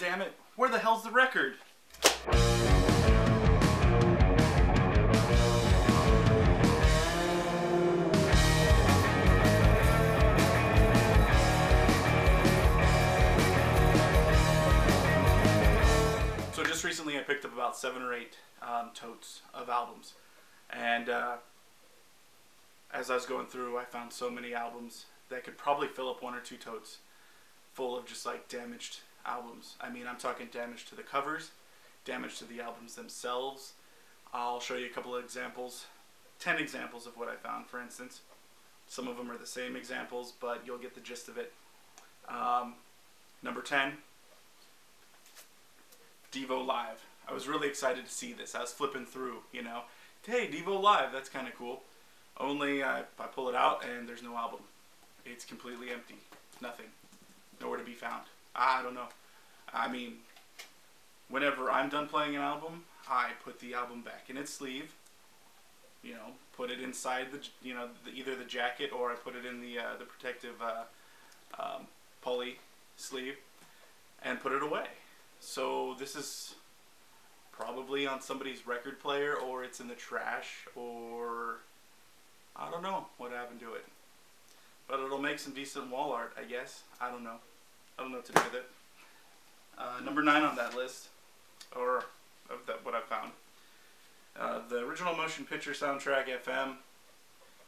damn it! Where the hell's the record? So just recently I picked up about 7 or 8 totes of albums, and as I was going through, I found so many albums that could probably fill up 1 or 2 totes full of just like damaged albums. I mean, I'm talking damage to the covers, damage to the albums themselves. I'll show you a couple of examples, 10 examples of what I found, for instance. Some of them are the same examples, but you'll get the gist of it. Number 10, Devo Live. I was really excited to see this. I was flipping through, you know. Hey, Devo Live, that's kind of cool. Only I pull it out and there's no album. It's completely empty. Nothing. Nowhere to be found. I don't know. I mean, whenever I'm done playing an album, I put the album back in its sleeve. You know, put it inside the, you know, either the jacket, or I put it in the protective poly sleeve and put it away. So this is probably on somebody's record player, or it's in the trash, or I don't know what happened to it. But it'll make some decent wall art, I guess. I don't know. I don't know what to do with it. Number 9 on that list, or of that, what I found. The original motion picture soundtrack FM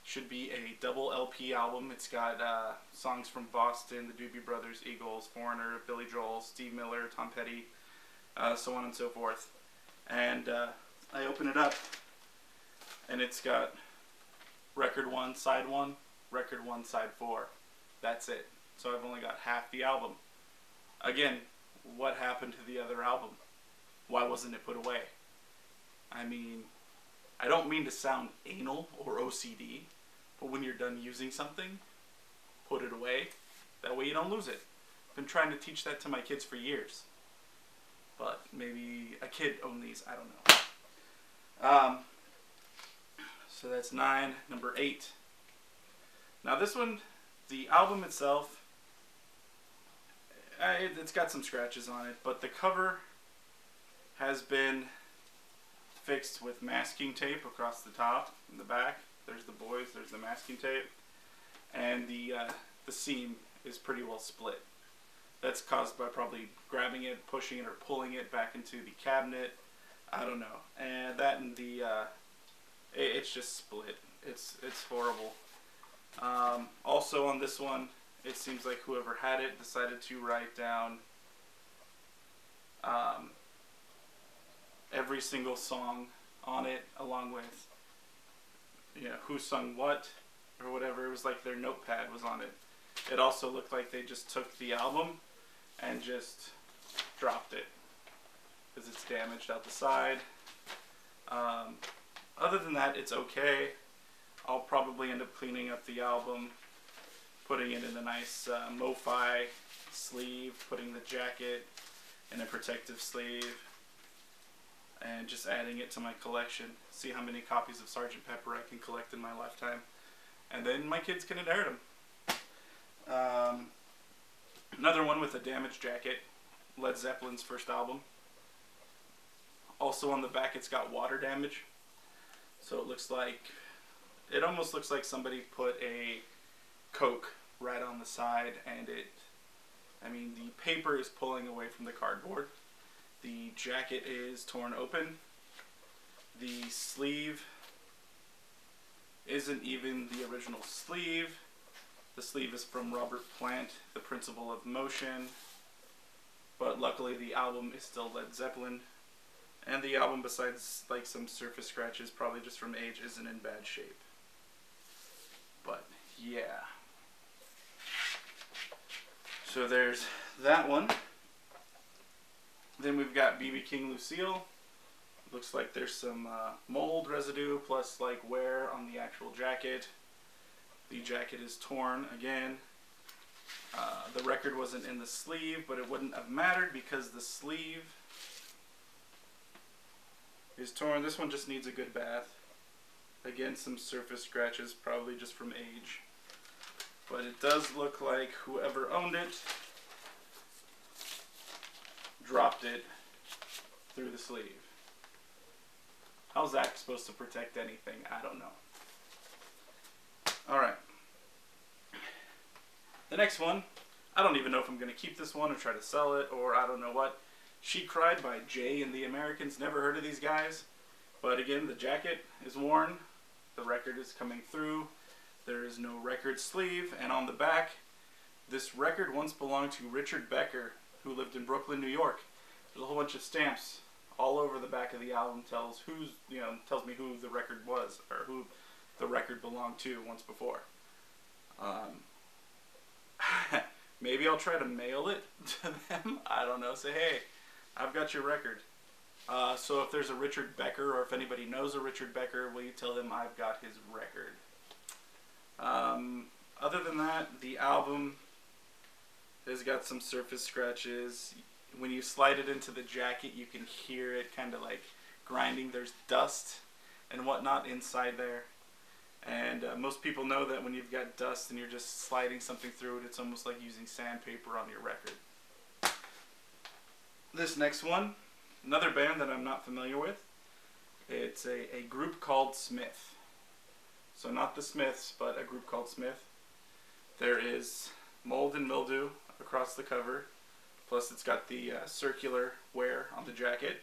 should be a double LP album. It's got songs from Boston, the Doobie Brothers, Eagles, Foreigner, Billy Joel, Steve Miller, Tom Petty, so on and so forth. And I open it up, and it's got record 1, side 1, record 1, side 4. That's it. So I've only got half the album. Again, what happened to the other album? Why wasn't it put away? I mean, I don't mean to sound anal or OCD, but when you're done using something, put it away. That way you don't lose it. I've been trying to teach that to my kids for years. But maybe a kid owned these, I don't know. So that's 9. Number 8. Now this one, the album itself, it's got some scratches on it, but the cover has been fixed with masking tape across the top and the back. There's the boys, there's the masking tape, and the seam is pretty well split. That's caused by probably grabbing it, pushing it, or pulling it back into the cabinet. I don't know. And that and the it's just split. It's horrible. Also on this one, it seems like whoever had it decided to write down every single song on it, along with, you know, who sung what or whatever. It was like their notepad was on it. It also looked like they just took the album and just dropped it because it's damaged out the side. Other than that, it's okay. I'll probably end up cleaning up the album, putting it in a nice MoFi sleeve, putting the jacket in a protective sleeve, and just adding it to my collection. See how many copies of Sgt. Pepper I can collect in my lifetime. And then my kids can inherit them. Another one with a damaged jacket, Led Zeppelin's first album. Also on the back it's got water damage. So it looks like, it almost looks like somebody put a Coke right on the side, and I mean, the paper is pulling away from the cardboard. The jacket is torn open. The sleeve isn't even the original sleeve. The sleeve is from Robert Plant, the Principle of Motion. But luckily the album is still Led Zeppelin. And the album, besides like some surface scratches, probably just from age, isn't in bad shape. But yeah. So there's that one. Then we've got B.B. King Lucille. Looks like there's some mold residue plus like wear on the actual jacket. The jacket is torn again. The record wasn't in the sleeve, but it wouldn't have mattered because the sleeve is torn. This one just needs a good bath. Again, some surface scratches, probably just from age. But it does look like whoever owned it dropped it through the sleeve. How's that supposed to protect anything? I don't know. Alright. The next one, I don't even know if I'm going to keep this one or try to sell it, or I don't know what. She Cried by Jay and the Americans. Never heard of these guys. But again, the jacket is worn. The record is coming through. There is no record sleeve. And on the back, this record once belonged to Richard Becker, who lived in Brooklyn, New York. There's a whole bunch of stamps all over the back of the album. Tells me who the record was, or who the record belonged to once before. Maybe I'll try to mail it to them. I don't know. Say, hey, I've got your record. So if there's a Richard Becker, or if anybody knows a Richard Becker, will you tell them I've got his record? Other than that, the album has got some surface scratches. When you slide it into the jacket, you can hear it kind of like grinding. There's dust and whatnot inside there. And most people know that when you've got dust and you're just sliding something through it, it's almost like using sandpaper on your record. This next one, another band that I'm not familiar with. It's a group called Smith. So not the Smiths, but a group called Smith. There is mold and mildew across the cover. Plus it's got the circular wear on the jacket.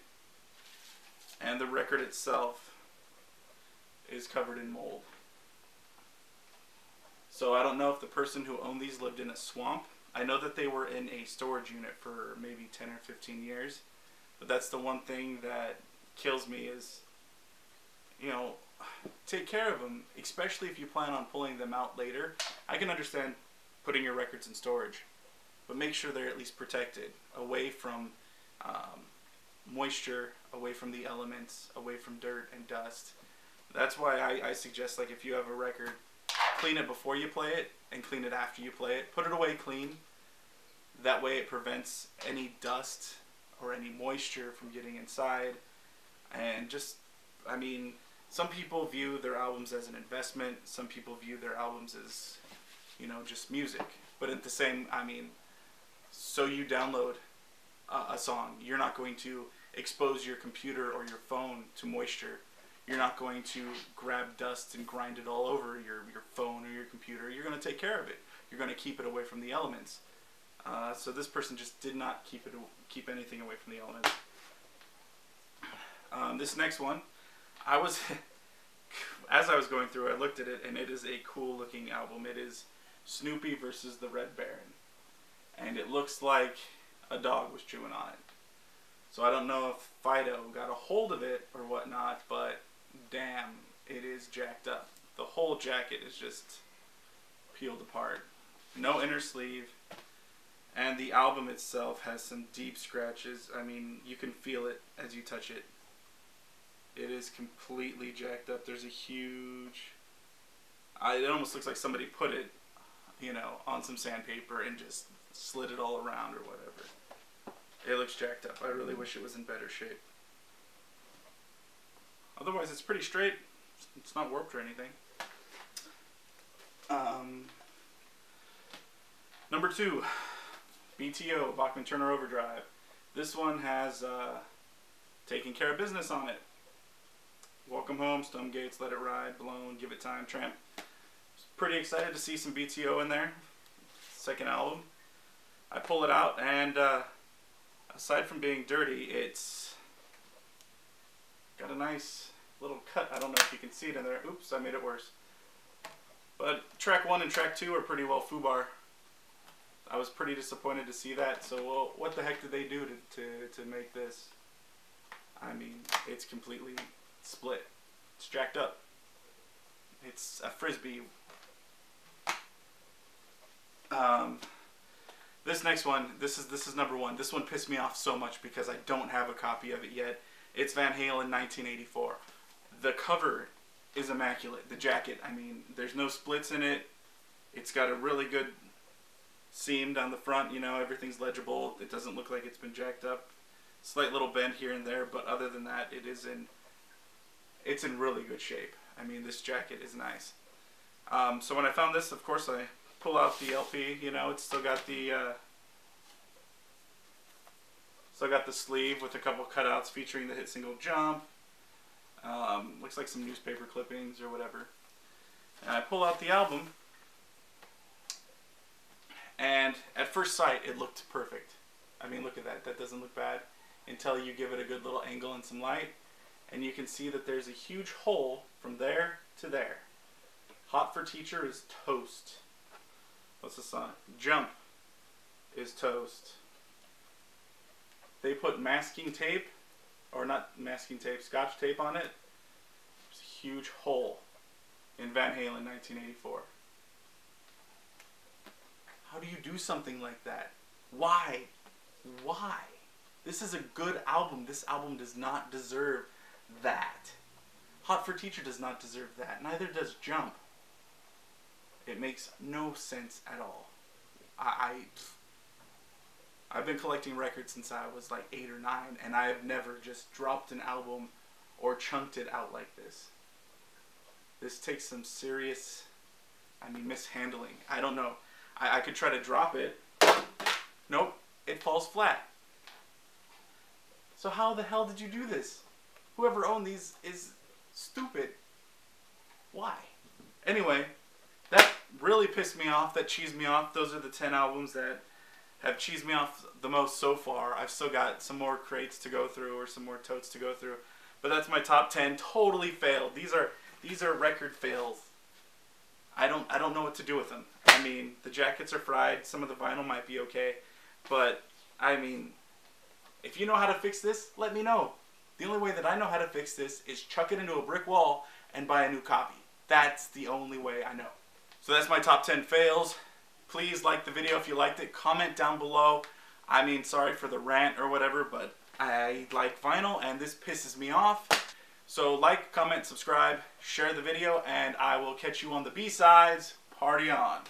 And the record itself is covered in mold. So I don't know if the person who owned these lived in a swamp. I know that they were in a storage unit for maybe 10 or 15 years. But that's the one thing that kills me is, take care of them, especially if you plan on pulling them out later. I can understand putting your records in storage, but make sure they're at least protected away from moisture, away from the elements, away from dirt and dust. That's why I suggest, like, if you have a record, clean it before you play it and clean it after you play it. Put it away clean. That way it prevents any dust or any moisture from getting inside. And just, some people view their albums as an investment. Some people view their albums as, just music. But at the same, so you download a song, you're not going to expose your computer or your phone to moisture. You're not going to grab dust and grind it all over your phone or your computer. You're going to take care of it. You're going to keep it away from the elements. So this person just did not keep anything away from the elements. This next one, as I was going through, I looked at it, and it is a cool looking album. It is Snoopy versus the Red Baron. And it looks like a dog was chewing on it. So I don't know if Fido got a hold of it or whatnot, but damn, it is jacked up. The whole jacket is just peeled apart. No inner sleeve. And the album itself has some deep scratches. You can feel it as you touch it. It is completely jacked up. There's a huge... it almost looks like somebody put it, on some sandpaper and just slid it all around or whatever. It looks jacked up. I really wish it was in better shape. Otherwise, it's pretty straight. It's not warped or anything. Number 2, BTO, Bachman Turner Overdrive. This one has Taking Care of Business on it. Welcome Home, Stone Gates, Let It Ride, Blown, Give It Time, Tramp. Pretty excited to see some BTO in there. Second album. I pull it out, and aside from being dirty, it's got a nice little cut. I don't know if you can see it in there. Oops, I made it worse. But track 1 and track 2 are pretty well foobar. I was pretty disappointed to see that. So, well, what the heck did they do to make this? It's completely split. It's jacked up. It's a frisbee. This next one, this is number 1. This one pissed me off so much because I don't have a copy of it yet. It's Van Halen 1984. The cover is immaculate. The jacket, there's no splits in it. It's got a really good seam down the front. Everything's legible. It doesn't look like it's been jacked up. Slight little bend here and there, but other than that, it's in really good shape. This jacket is nice. So when I found this, of course, I pull out the LP. It's still got the So I got the sleeve with a couple cutouts featuring the hit single Jump. Looks like some newspaper clippings or whatever. And I pull out the album, and at first sight it looked perfect. I mean, look at that. That doesn't look bad until you give it a good little angle and some light. And you can see that there's a huge hole from there to there. Hot for Teacher is toast. What's the song? Jump is toast. They put masking tape, or not masking tape, scotch tape on it. There's a huge hole in Van Halen 1984. How do you do something like that? Why? Why? This is a good album. This album does not deserve that. Hot for Teacher does not deserve that. Neither does Jump. It makes no sense at all. I've been collecting records since I was like 8 or 9, and I have never just dropped an album or chunked it out like this. This takes some serious, mishandling. I don't know. I could try to drop it. Nope, it falls flat. So how the hell did you do this? Whoever owned these is stupid. Why? Anyway, that really pissed me off. That cheesed me off. Those are the 10 albums that have cheesed me off the most so far. I've still got some more crates to go through, or some more totes to go through. But that's my top 10. Totally failed. These are record fails. I don't know what to do with them. I mean, the jackets are fried. Some of the vinyl might be okay. But, if you know how to fix this, let me know. The only way that I know how to fix this is chuck it into a brick wall and buy a new copy. That's the only way I know. So that's my top 10 fails. Please like the video if you liked it. Comment down below. Sorry for the rant or whatever, but I like vinyl and this pisses me off. So like, comment, subscribe, share the video, and I will catch you on the B-sides. Party on.